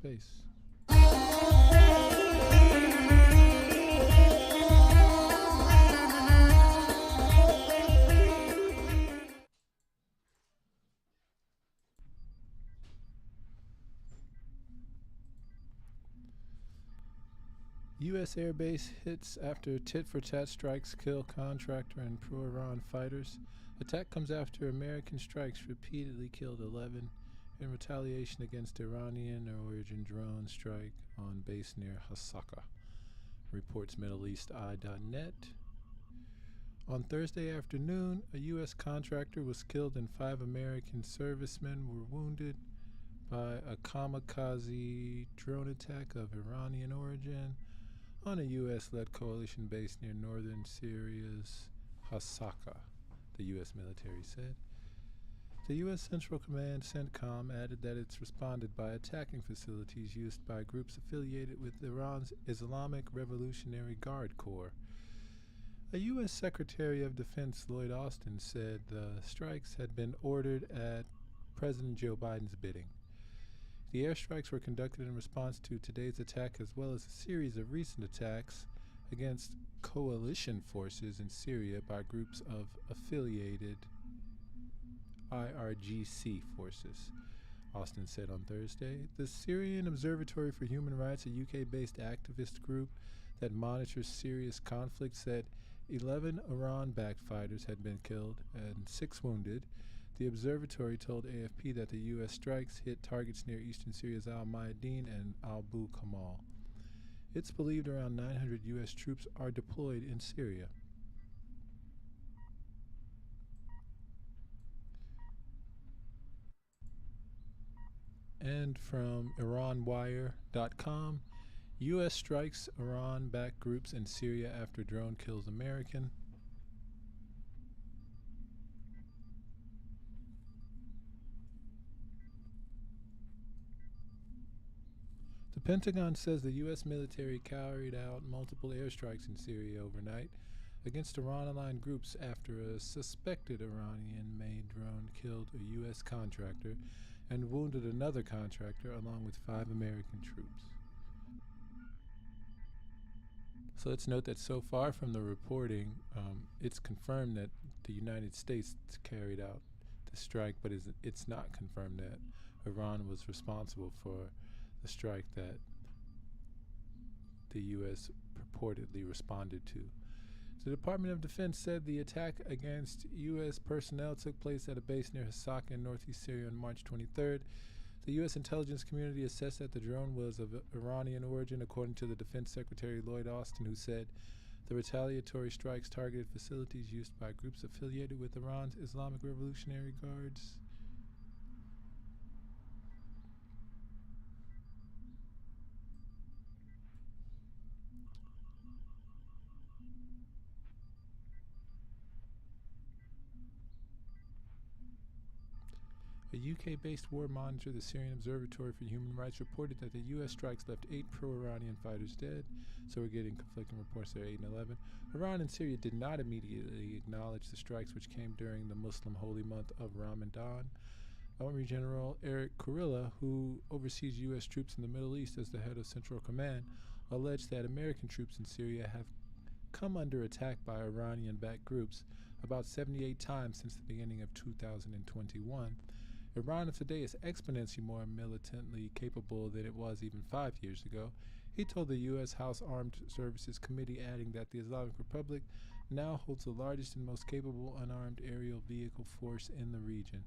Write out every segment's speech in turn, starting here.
space. U.S. airbase hits after tit-for-tat strikes kill contractor and pro-Iran fighters. Attack comes after American strikes repeatedly killed 11 in retaliation against Iranian-origin drone strike on base near Hasaka, reports MiddleEastEye.net. On Thursday afternoon, a U.S. contractor was killed and 5 American servicemen were wounded by a kamikaze drone attack of Iranian origin on a U.S.-led coalition base near northern Syria's Hasaka, the U.S. military said. The U.S. Central Command CENTCOM added that it's responded by attacking facilities used by groups affiliated with Iran's Islamic Revolutionary Guard Corps. A U.S. Secretary of Defense Lloyd Austin said the strikes had been ordered at President Joe Biden's bidding. The airstrikes were conducted in response to today's attack as well as a series of recent attacks against coalition forces in Syria by groups of affiliated IRGC forces, Austin said on Thursday. The Syrian Observatory for Human Rights, a UK-based activist group that monitors Syria's conflict, said 11 Iran-backed fighters had been killed and 6 wounded. The observatory told AFP that the U.S. strikes hit targets near eastern Syria's al-Mayadeen and Abu Kamal. It's believed around 900 U.S. troops are deployed in Syria. And from IranWire.com, U.S. strikes Iran-backed groups in Syria after drone kills American. The Pentagon says the U.S. military carried out multiple airstrikes in Syria overnight against Iran-aligned groups after a suspected Iranian-made drone killed a U.S. contractor and wounded another contractor along with 5 American troops. So let's note that so far from the reporting, it's confirmed that the United States carried out the strike, but it's not confirmed that Iran was responsible for the strike that the U.S. purportedly responded to. The Department of Defense said the attack against U.S. personnel took place at a base near Hasaka in northeast Syria on March 23rd. The U.S. intelligence community assessed that the drone was of Iranian origin, according to the Defense Secretary Lloyd Austin, who said the retaliatory strikes targeted facilities used by groups affiliated with Iran's Islamic Revolutionary Guards. A UK-based war monitor, the Syrian Observatory for Human Rights, reported that the U.S. strikes left 8 pro-Iranian fighters dead, so we're getting conflicting reports there, 8 and 11. Iran and Syria did not immediately acknowledge the strikes, which came during the Muslim holy month of Ramadan. Army General Eric Kurilla, who oversees U.S. troops in the Middle East as the head of Central Command, alleged that American troops in Syria have come under attack by Iranian-backed groups about 78 times since the beginning of 2021. Iran of today is exponentially more militantly capable than it was even 5 years ago, he told the U.S. House Armed Services Committee, adding that the Islamic Republic now holds the largest and most capable unarmed aerial vehicle force in the region.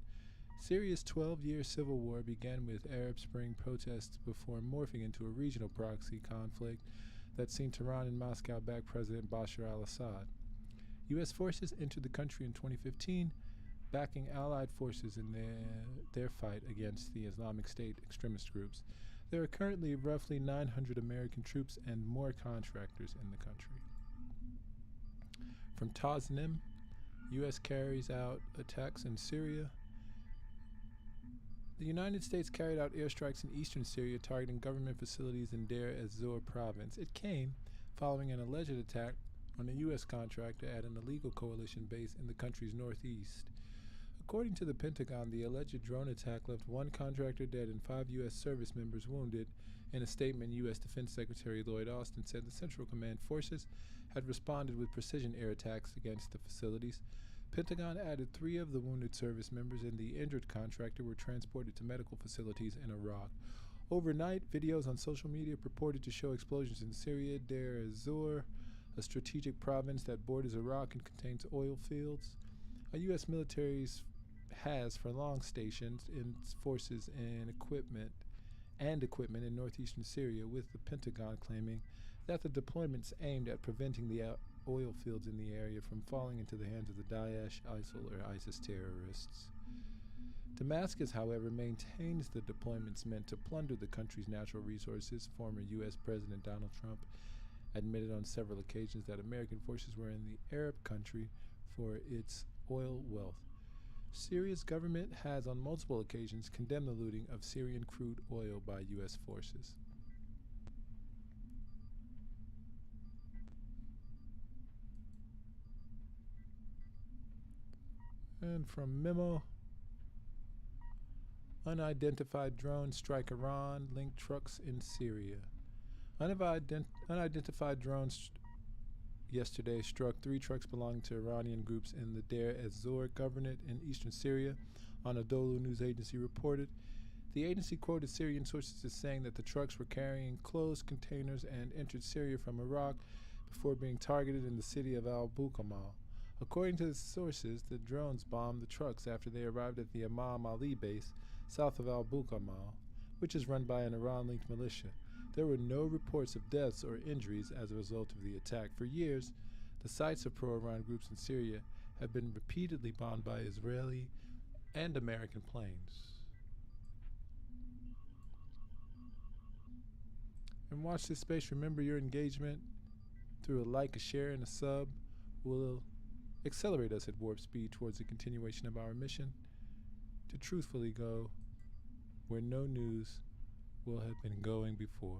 Syria's 12-year civil war began with Arab Spring protests before morphing into a regional proxy conflict that seen Tehran and Moscow back President Bashar al-Assad. U.S. forces entered the country in 2015, backing allied forces in their fight against the Islamic State extremist groups. There are currently roughly 900 American troops and more contractors in the country. From Tasnim, U.S. carries out attacks in Syria. The United States carried out airstrikes in eastern Syria targeting government facilities in Deir ez-Zor province. It came following an alleged attack on a U.S. contractor at an illegal coalition base in the country's northeast. According to the Pentagon, the alleged drone attack left one contractor dead and 5 U.S. service members wounded. In a statement, U.S. Defense Secretary Lloyd Austin said the Central Command forces had responded with precision air attacks against the facilities. Pentagon added 3 of the wounded service members and the injured contractor were transported to medical facilities in Iraq. Overnight, videos on social media purported to show explosions in Syria, Deir ez-Zor, a strategic province that borders Iraq and contains oil fields. A U.S. military has for long stationed its forces and equipment in northeastern Syria, with the Pentagon claiming that the deployments aimed at preventing the oil fields in the area from falling into the hands of the Daesh, ISIL, or ISIS terrorists. Damascus, however, maintains the deployments meant to plunder the country's natural resources. Former U.S. President Donald Trump admitted on several occasions that American forces were in the Arab country for its oil wealth. Syria's government has on multiple occasions condemned the looting of Syrian crude oil by U.S. forces. And from Memo, unidentified drones strike Iran, linked trucks in Syria. Unidentified drones yesterday struck 3 trucks belonging to Iranian groups in the Deir ez-Zor governorate in eastern Syria, Anadolu news agency reported. The agency quoted Syrian sources as saying that the trucks were carrying closed containers and entered Syria from Iraq before being targeted in the city of al-Bukamal. According to the sources, the drones bombed the trucks after they arrived at the Imam Ali base south of al-Bukamal, which is run by an Iran-linked militia. There were no reports of deaths or injuries as a result of the attack. For years, the sites of pro-Iran groups in Syria have been repeatedly bombed by Israeli and American planes. And watch this space. Remember, your engagement through a like, a share, and a sub will accelerate us at warp speed towards the continuation of our mission to truthfully go where no news will have been going before.